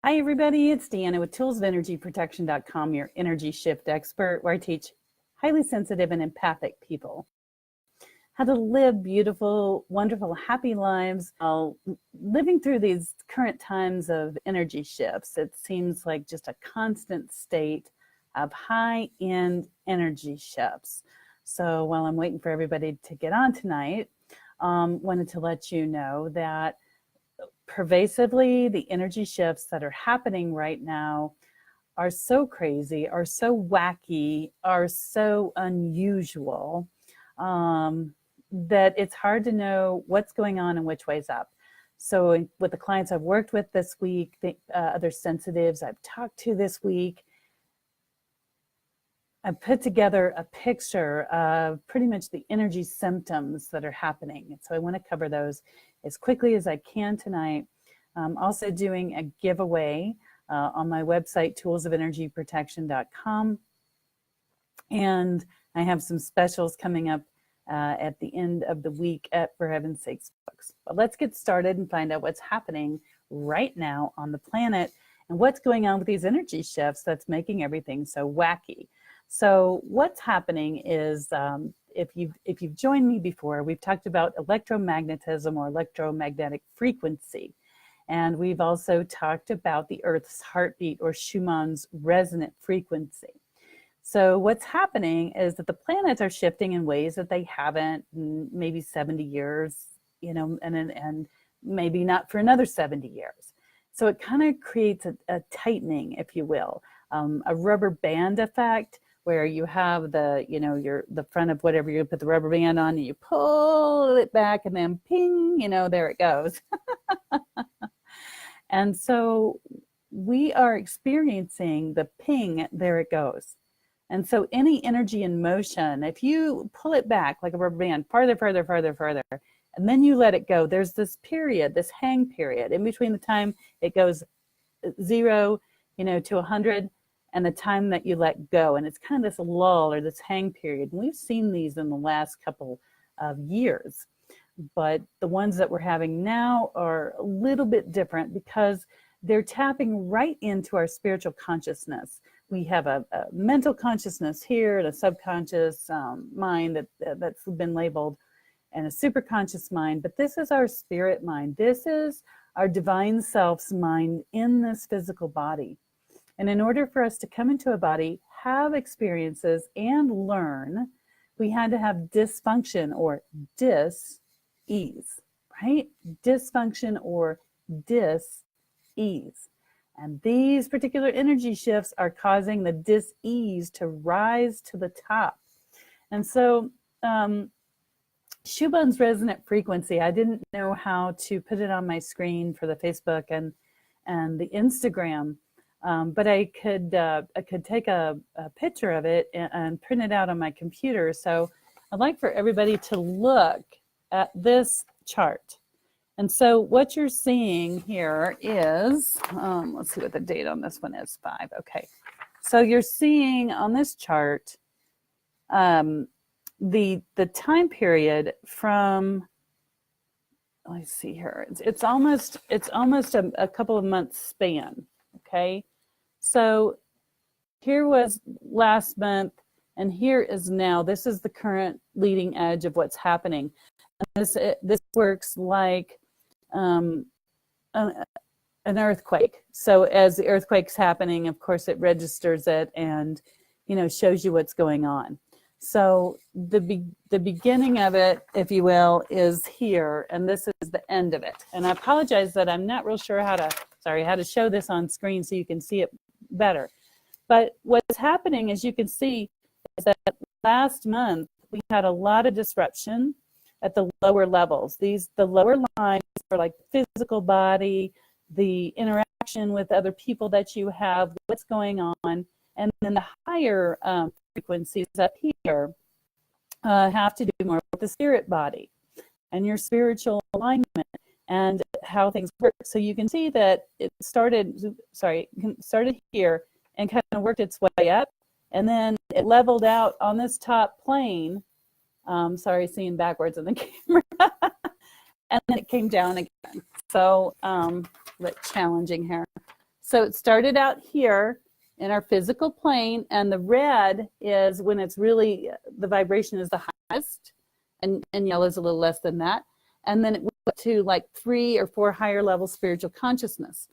Hi, everybody. It's Deanna with toolsofenergyprotection.com, your energy shift expert, where I teach highly sensitive and empathic people how to live beautiful, wonderful, happy lives while living through these current times of energy shifts. It seems like just a constant state of high-end energy shifts. So while I'm waiting for everybody to get on tonight, wanted to let you know that pervasively, the energy shifts that are happening right now are so crazy, are so wacky, are so unusual that it's hard to know what's going on and which way's up. So with the clients I've worked with this week, the other sensitives I've talked to this week, I put together a picture of pretty much the energy symptoms that are happening. So I want to cover those as quickly as I can tonight. I'm also doing a giveaway on my website, toolsofenergyprotection.com. And I have some specials coming up at the end of the week at For Heaven's Sakes books. But let's get started and find out what's happening right now on the planet and what's going on with these energy shifts that's making everything so wacky. So what's happening is if you've joined me before, we've talked about electromagnetism or electromagnetic frequency. And we've also talked about the Earth's heartbeat or Schumann's resonant frequency. So what's happening is that the planets are shifting in ways that they haven't in maybe 70 years, and maybe not for another 70 years. So it kind of creates a tightening, if you will, a rubber band effect, where you have the front of whatever you put the rubber band on, and you pull it back, and then ping, there it goes. And so we are experiencing the ping, there it goes. And so any energy in motion, if you pull it back like a rubber band, farther, and then you let it go, there's this period, this hang period in between the time it goes 0, to 100, and the time that you let go. And it's kind of this lull or this hang period. And we've seen these in the last couple of years. But the ones that we're having now are a little bit different because they're tapping right into our spiritual consciousness. We have a mental consciousness here and a subconscious mind that's been labeled, and a superconscious mind. But this is our spirit mind. This is our divine self's mind in this physical body. And in order for us to come into a body, have experiences, and learn, we had to have dysfunction or dis-ease, right? Dysfunction or dis-ease. And these particular energy shifts are causing the dis-ease to rise to the top. And so Schumann's resonant frequency, I didn't know how to put it on my screen for the Facebook and the Instagram. But I could take a picture of it and print it out on my computer. So I'd like for everybody to look at this chart. And so what you're seeing here is, let's see what the date on this one is, 5. Okay. So you're seeing on this chart the time period from, let's see here, it's almost a couple of months span. Okay. So here was last month, and here is now. This is the current leading edge of what's happening. And this works like an earthquake. So as the earthquake's happening, of course, it registers it and shows you what's going on. So the beginning of it, if you will, is here, and this is the end of it. And I apologize that I'm not real sure how to show this on screen so you can see it better. But what's happening, as you can see, is that last month we had a lot of disruption at the lower levels. The lower lines are like the physical body, the interaction with other people that you have, what's going on, and then the higher frequencies up here have to do more with the spirit body and your spiritual alignment and how things work. So you can see that it started here and kind of worked its way up, and then it leveled out on this top plane. Sorry, seeing backwards in the camera. And then it came down again. So, a bit challenging here. So it started out here in our physical plane, and the red is when it's really, the vibration is the highest, and yellow is a little less than that. And then it went to like 3 or 4 higher level spiritual consciousness.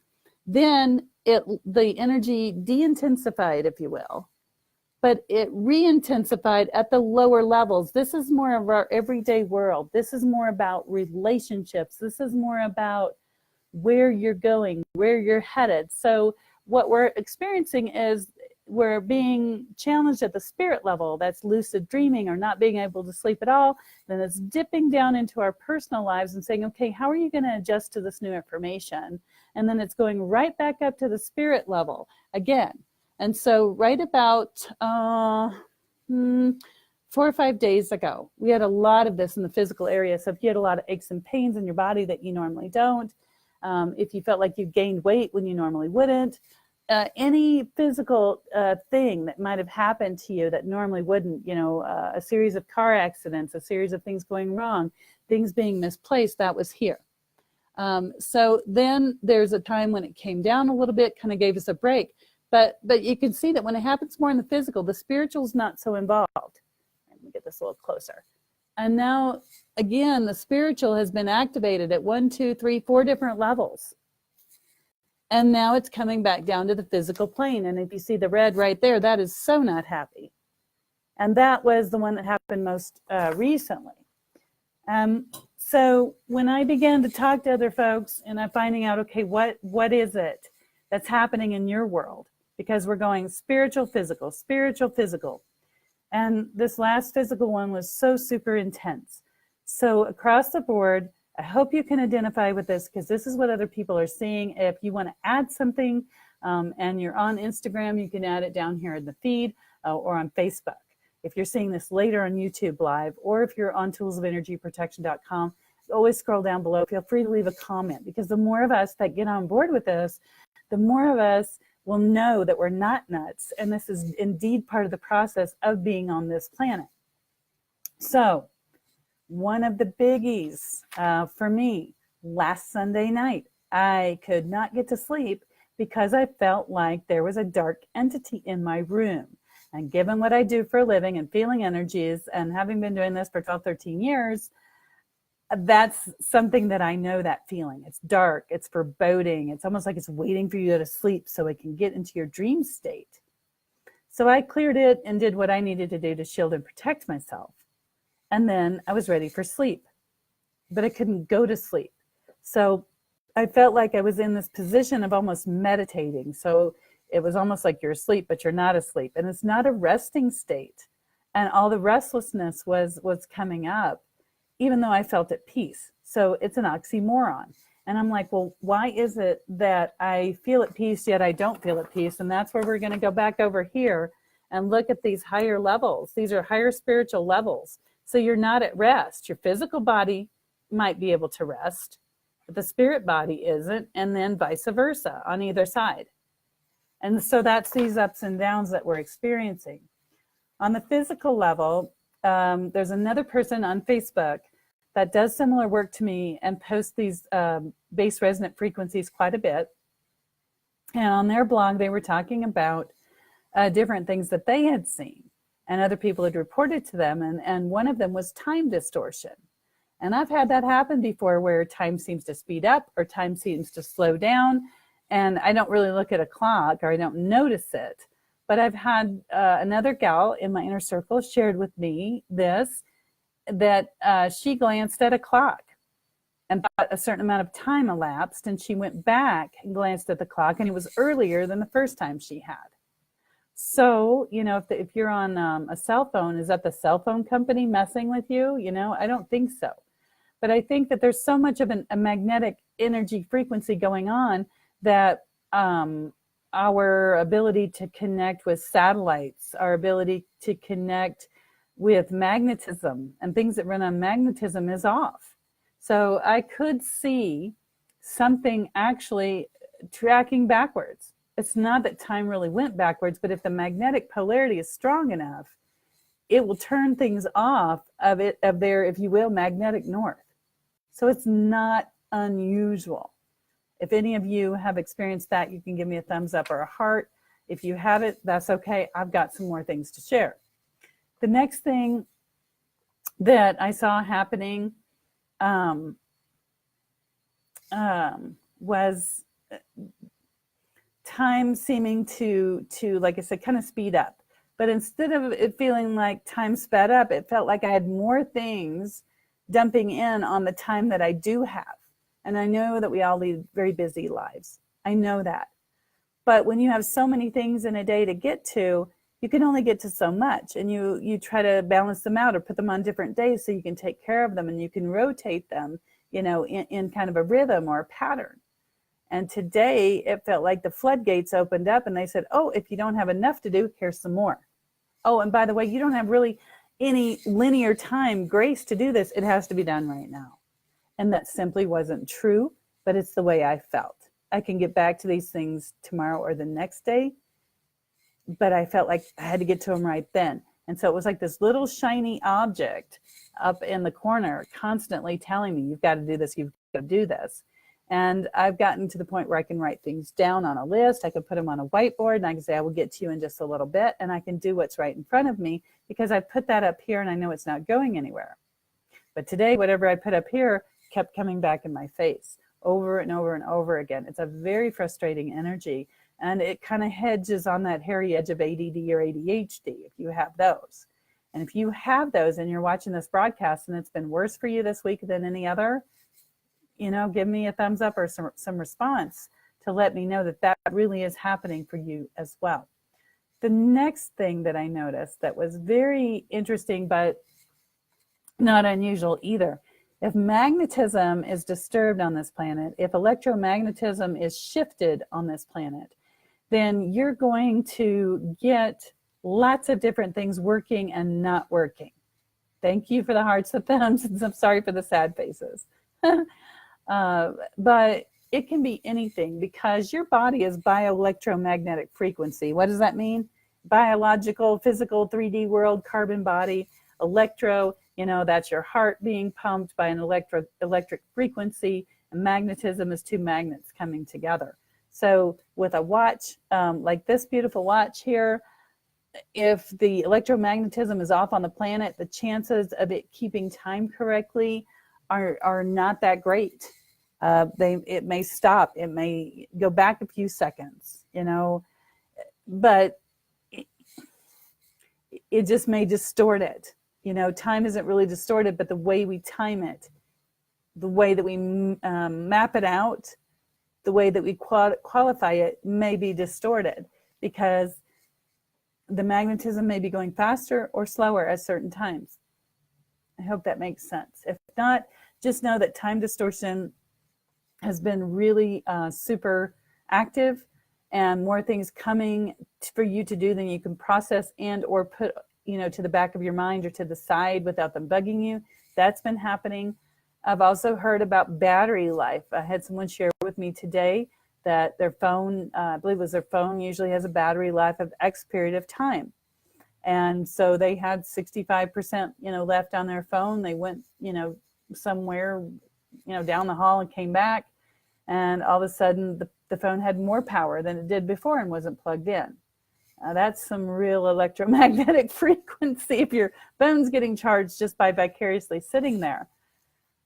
Then the energy de-intensified, if you will, but it re-intensified at the lower levels. This is more of our everyday world. This is more about relationships. This is more about where you're going, where you're headed. So what we're experiencing is we're being challenged at the spirit level. That's lucid dreaming or not being able to sleep at all. Then it's dipping down into our personal lives and saying, okay, how are you going to adjust to this new information? And then it's going right back up to the spirit level again. And so right about 4 or 5 days ago, we had a lot of this in the physical area. So if you had a lot of aches and pains in your body that you normally don't, if you felt like you gained weight when you normally wouldn't, any physical thing that might have happened to you that normally wouldn't, a series of car accidents, a series of things going wrong, things being misplaced, that was here. So then there's a time when it came down a little bit, kind of gave us a break. But you can see that when it happens more in the physical, the spiritual is not so involved. Let me get this a little closer. And now, again, the spiritual has been activated at 1, 2, 3, 4 different levels. And now it's coming back down to the physical plane. And if you see the red right there, that is so not happy. And that was the one that happened most recently. So when I began to talk to other folks and I'm finding out, okay, what is it that's happening in your world? Because we're going spiritual, physical, spiritual, physical. And this last physical one was so super intense. So across the board, I hope you can identify with this because this is what other people are seeing. If you want to add something and you're on Instagram, you can add it down here in the feed or on Facebook. If you're seeing this later on YouTube Live, or if you're on toolsofenergyprotection.com, always scroll down below. Feel free to leave a comment because the more of us that get on board with this, the more of us will know that we're not nuts. And this is indeed part of the process of being on this planet. So one of the biggies for me, last Sunday night, I could not get to sleep because I felt like there was a dark entity in my room. And given what I do for a living and feeling energies and having been doing this for 12, 13 years, that's something that I know that feeling. It's dark, it's foreboding. It's almost like it's waiting for you to sleep so it can get into your dream state. So I cleared it and did what I needed to do to shield and protect myself. And then I was ready for sleep, but I couldn't go to sleep. So I felt like I was in this position of almost meditating. So it was almost like you're asleep, but you're not asleep. And it's not a resting state. And all the restlessness was coming up, even though I felt at peace. So it's an oxymoron. And I'm like, well, why is it that I feel at peace, yet I don't feel at peace? And that's where we're going to go back over here and look at these higher levels. These are higher spiritual levels. So you're not at rest. Your physical body might be able to rest, but the spirit body isn't, and then vice versa on either side. And so that's these ups and downs that we're experiencing. On the physical level, there's another person on Facebook that does similar work to me and posts these base resonant frequencies quite a bit. And on their blog, they were talking about different things that they had seen and other people had reported to them. And one of them was time distortion. And I've had that happen before where time seems to speed up or time seems to slow down. And I don't really look at a clock or I don't notice it. But I've had another gal in my inner circle shared with me this, that she glanced at a clock and thought a certain amount of time elapsed, and she went back and glanced at the clock, and it was earlier than the first time she had. So, if you're on a cell phone, is that the cell phone company messing with you? I don't think so. But I think that there's so much of a magnetic energy frequency going on that our ability to connect with satellites, our ability to connect with magnetism and things that run on magnetism is off. So I could see something actually tracking backwards. It's not that time really went backwards, but if the magnetic polarity is strong enough, it will turn things off of their, if you will, magnetic north. So it's not unusual. If any of you have experienced that, you can give me a thumbs up or a heart. If you haven't, that's okay. I've got some more things to share. The next thing that I saw happening was time seeming to, like I said, kind of speed up. But instead of it feeling like time sped up, it felt like I had more things dumping in on the time that I do have. And I know that we all lead very busy lives. I know that. But when you have so many things in a day to get to, you can only get to so much. And you try to balance them out or put them on different days so you can take care of them and you can rotate them, in kind of a rhythm or a pattern. And today it felt like the floodgates opened up and they said, oh, if you don't have enough to do, here's some more. Oh, and by the way, you don't have really any linear time grace to do this. It has to be done right now. And that simply wasn't true, but it's the way I felt. I can get back to these things tomorrow or the next day, but I felt like I had to get to them right then. And so it was like this little shiny object up in the corner constantly telling me, you've got to do this, you've got to do this. And I've gotten to the point where I can write things down on a list. I can put them on a whiteboard and I can say, I will get to you in just a little bit. And I can do what's right in front of me because I put that up here and I know it's not going anywhere. But today, whatever I put up here kept coming back in my face over and over and over again. It's a very frustrating energy. And it kind of hedges on that hairy edge of ADD or ADHD if you have those. And if you have those and you're watching this broadcast and it's been worse for you this week than any other, give me a thumbs up or some response to let me know that that really is happening for you as well. The next thing that I noticed that was very interesting, but not unusual either. If magnetism is disturbed on this planet, if electromagnetism is shifted on this planet, then you're going to get lots of different things working and not working. Thank you for the hearts and thumbs, and I'm sorry for the sad faces. But it can be anything because your body is bioelectromagnetic frequency. What does that mean? Biological, physical, 3D world, carbon body, electro, that's your heart being pumped by an electric frequency, and magnetism is two magnets coming together. So with a watch, like this beautiful watch here, if the electromagnetism is off on the planet, the chances of it keeping time correctly are not that great. It may stop, it may go back a few seconds, but it just may distort it. Time isn't really distorted, but the way we time it, the way that we map it out, the way that we qualify it may be distorted because the magnetism may be going faster or slower at certain times. I hope that makes sense. If not, just know that time distortion has been really super active and more things coming for you to do than you can process and or put to the back of your mind or to the side without them bugging you. That's been happening. I've also heard about battery life. I had someone share with me today that their phone, I believe it was their phone, usually has a battery life of X period of time. And so they had 65%, left on their phone. They went, somewhere, down the hall and came back. And all of a sudden the phone had more power than it did before and wasn't plugged in. That's some real electromagnetic frequency if your phone's getting charged just by vicariously sitting there.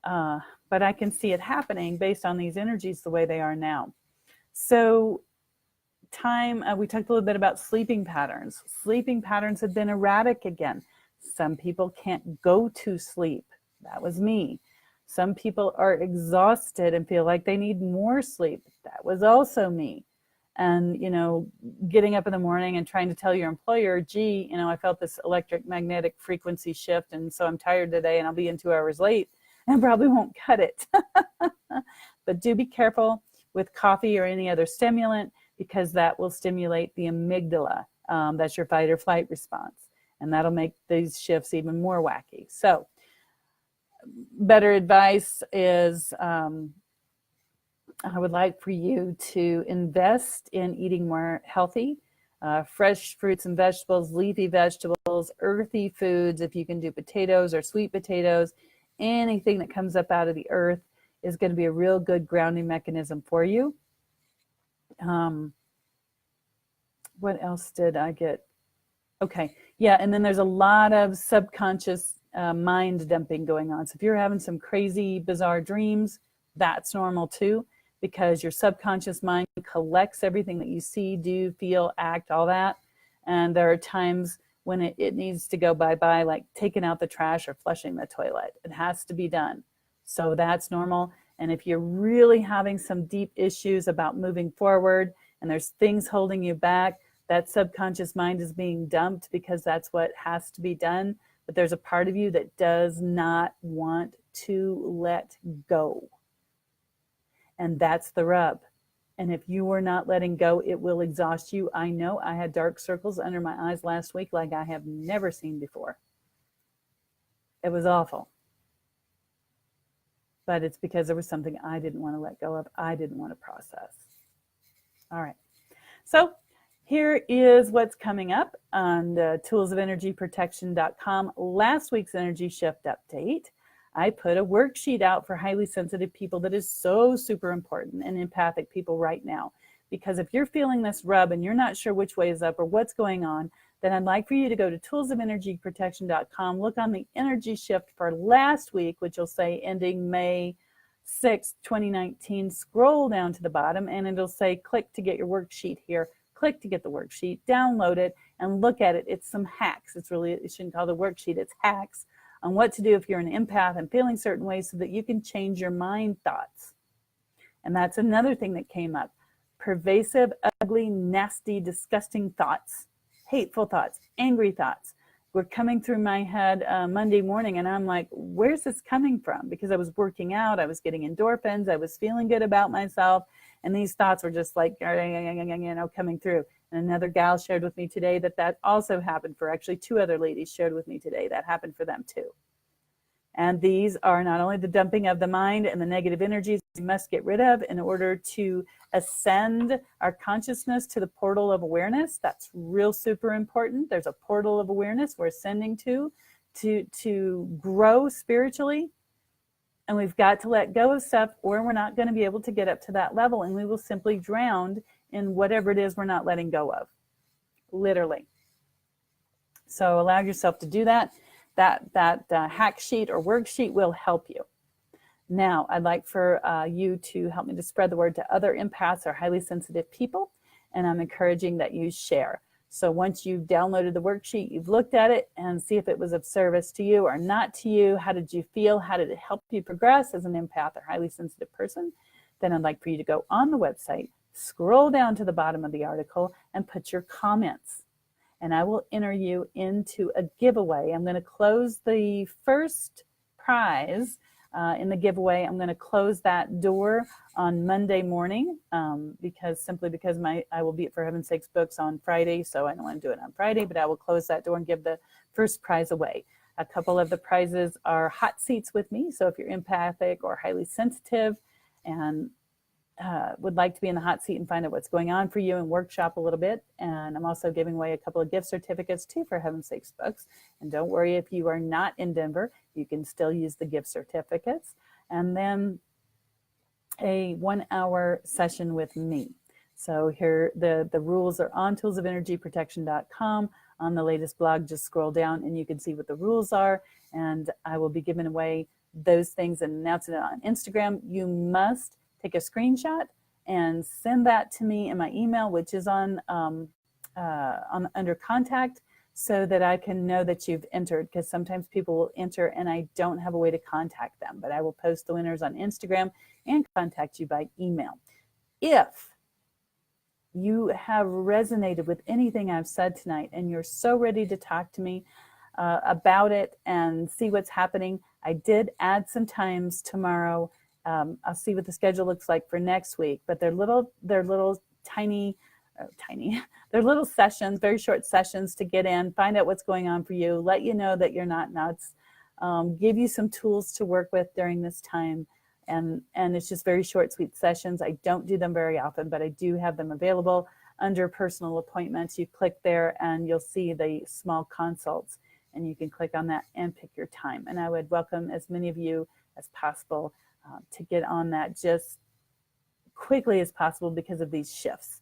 But I can see it happening based on these energies the way they are now. So time, we talked a little bit about sleeping patterns. Sleeping patterns have been erratic again. Some people can't go to sleep. That was me. Some people are exhausted and feel like they need more sleep. That was also me. And, getting up in the morning and trying to tell your employer, gee, I felt this electromagnetic frequency shift, and so I'm tired today and I'll be in 2 hours late and probably won't cut it. But do be careful with coffee or any other stimulant because that will stimulate the amygdala. That's your fight or flight response. And that'll make these shifts even more wacky. So better advice is I would like for you to invest in eating more healthy, fresh fruits and vegetables, leafy vegetables, earthy foods. If you can do potatoes or sweet potatoes, anything that comes up out of the earth is going to be a real good grounding mechanism for you. What else did I get? Okay, yeah, and then there's a lot of subconscious mind dumping going on. So if you're having some crazy, bizarre dreams, that's normal too, because your subconscious mind collects everything that you see, do, feel, act, all that. And there are times when it needs to go bye-bye, like taking out the trash or flushing the toilet. It has to be done. So that's normal. And if you're really having some deep issues about moving forward and there's things holding you back, that subconscious mind is being dumped because that's what has to be done. But there's a part of you that does not want to let go. And that's the rub. And if you are not letting go, it will exhaust you. I know I had dark circles under my eyes last week like I have never seen before. It was awful. But it's because there was something I didn't want to let go of. I didn't want to process. All right. So here is what's coming up on the toolsofenergyprotection.com. Last week's energy shift update. I put a worksheet out for highly sensitive people that is so super important, and empathic people right now. Because if you're feeling this rub and you're not sure which way is up or what's going on, then I'd like for you to go to toolsofenergyprotection.com, look on the energy shift for last week, which will say ending May 6th, 2019, scroll down to the bottom, and it'll say click to get your worksheet here. Click to get the worksheet, download it, and look at it. It's some hacks. It shouldn't call it a worksheet, it's hacks on what to do if you're an empath and feeling certain ways so that you can change your mind thoughts. And that's another thing that came up. Pervasive, ugly, nasty, disgusting thoughts, hateful thoughts, angry thoughts were coming through my head Monday morning, and I'm like, where's this coming from? Because I was working out, I was getting endorphins, I was feeling good about myself, and these thoughts were just like, coming through. And another gal shared with me today that also happened for, actually 2 other ladies shared with me today that happened for them too. And these are not only the dumping of the mind and the negative energies we must get rid of in order to ascend our consciousness to the portal of awareness. That's real super important. There's a portal of awareness we're ascending to grow spiritually. And we've got to let go of stuff, or we're not going to be able to get up to that level, and we will simply drown in whatever it is we're not letting go of, literally. So allow yourself to do that. That hack sheet or worksheet will help you. Now, I'd like for you to help me to spread the word to other empaths or highly sensitive people, and I'm encouraging that you share. So once you've downloaded the worksheet, you've looked at it and see if it was of service to you or not to you. How did you feel? How did it help you progress as an empath or highly sensitive person? Then I'd like for you to go on the website, scroll down to the bottom of the article, and put your comments. And I will enter you into a giveaway. I'm going to close the first prize in the giveaway. I'm going to close that door on Monday morning because I will be at For Heaven's Sakes Books on Friday, so I don't want to do it on Friday, but I will close that door and give the first prize away. A couple of the prizes are hot seats with me, so if you're empathic or highly sensitive and would like to be in the hot seat and find out what's going on for you and workshop a little bit. And I'm also giving away a couple of gift certificates too for Heaven's Sakes Books. And don't worry, if you are not in Denver, you can still use the gift certificates. And then a 1-hour session with me. So here, the rules are on toolsofenergyprotection.com. On the latest blog, just scroll down and you can see what the rules are. And I will be giving away those things and announcing it on Instagram. You must take a screenshot and send that to me in my email, which is on under contact, so that I can know that you've entered, because sometimes people will enter and I don't have a way to contact them, but I will post the winners on Instagram and contact you by email. If you have resonated with anything I've said tonight and you're so ready to talk to me about it and see what's happening, I did add some times tomorrow. I'll see what the schedule looks like for next week, but they're little tiny, they're little sessions, very short sessions to get in, find out what's going on for you, let you know that you're not nuts, give you some tools to work with during this time. And it's just very short, sweet sessions. I don't do them very often, but I do have them available under personal appointments. You click there and you'll see the small consults, and you can click on that and pick your time. And I would welcome as many of you as possible to get on that just quickly as possible because of these shifts.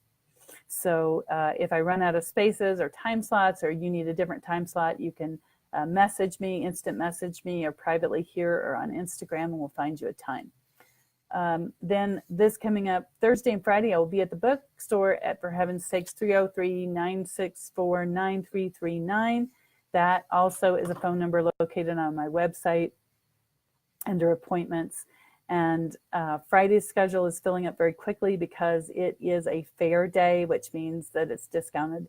So if I run out of spaces or time slots, or you need a different time slot, you can message me, instant message me, or privately here or on Instagram, and we'll find you a time. Then this coming up Thursday and Friday, I will be at the bookstore at, for heaven's sakes, 303-964-9339. That also is a phone number located on my website under appointments. And Friday's schedule is filling up very quickly because it is a fair day, which means that it's discounted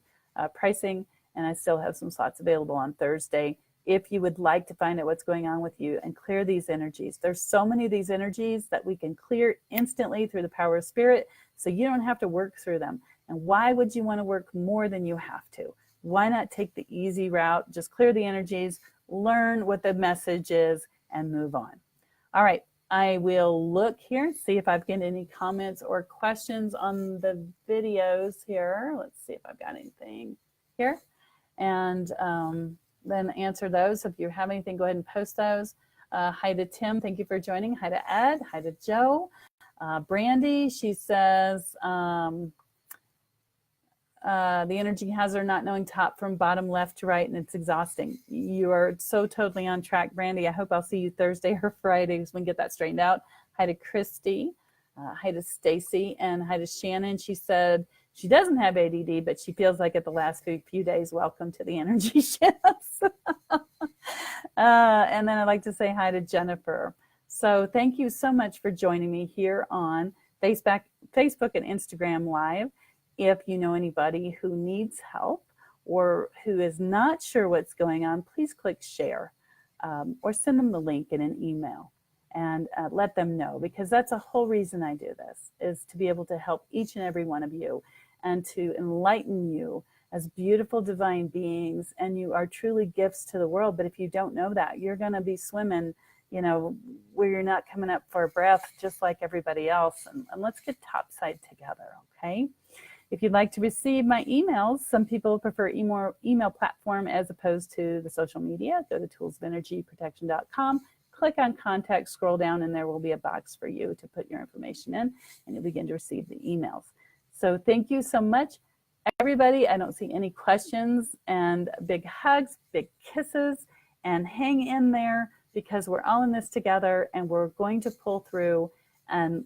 pricing. And I still have some slots available on Thursday. If you would like to find out what's going on with you and clear these energies, there's so many of these energies that we can clear instantly through the power of spirit, so you don't have to work through them. And why would you want to work more than you have to? Why not take the easy route, just clear the energies, learn what the message is, and move on. All right, I will look here and see if I've got any comments or questions on the videos here. Let's see if I've got anything here. And then answer those. If you have anything, go ahead and post those. Hi to Tim, thank you for joining. Hi to Ed, hi to Joe. Brandy, she says, the energy hazard, not knowing top from bottom, left to right, and it's exhausting. You are so totally on track, Brandy. I hope I'll see you Thursday or Friday so we can get that straightened out. Hi to Christy, hi to Stacy, and hi to Shannon. She said she doesn't have ADD, but she feels like it the last few days. Welcome to the energy shifts. And then I'd like to say hi to Jennifer. So thank you so much for joining me here on Facebook and Instagram Live. If you know anybody who needs help or who is not sure what's going on, please click share or send them the link in an email and let them know, because that's a whole reason I do this, is to be able to help each and every one of you and to enlighten you as beautiful divine beings. And you are truly gifts to the world. But if you don't know that, you're going to be swimming, you know, where you're not coming up for a breath, just like everybody else. And let's get topside together, okay? If you'd like to receive my emails, some people prefer email platform as opposed to the social media. Go to toolsofernergyprotection.com, click on contact, scroll down, and there will be a box for you to put your information in, and you'll begin to receive the emails. So thank you so much, everybody. I don't see any questions, and big hugs, big kisses, and hang in there, because we're all in this together and we're going to pull through, and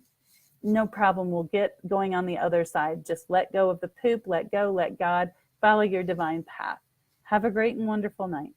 no problem, we'll get going on the other side. Just let go of the poop, let go, let God, follow your divine path. Have a great and wonderful night.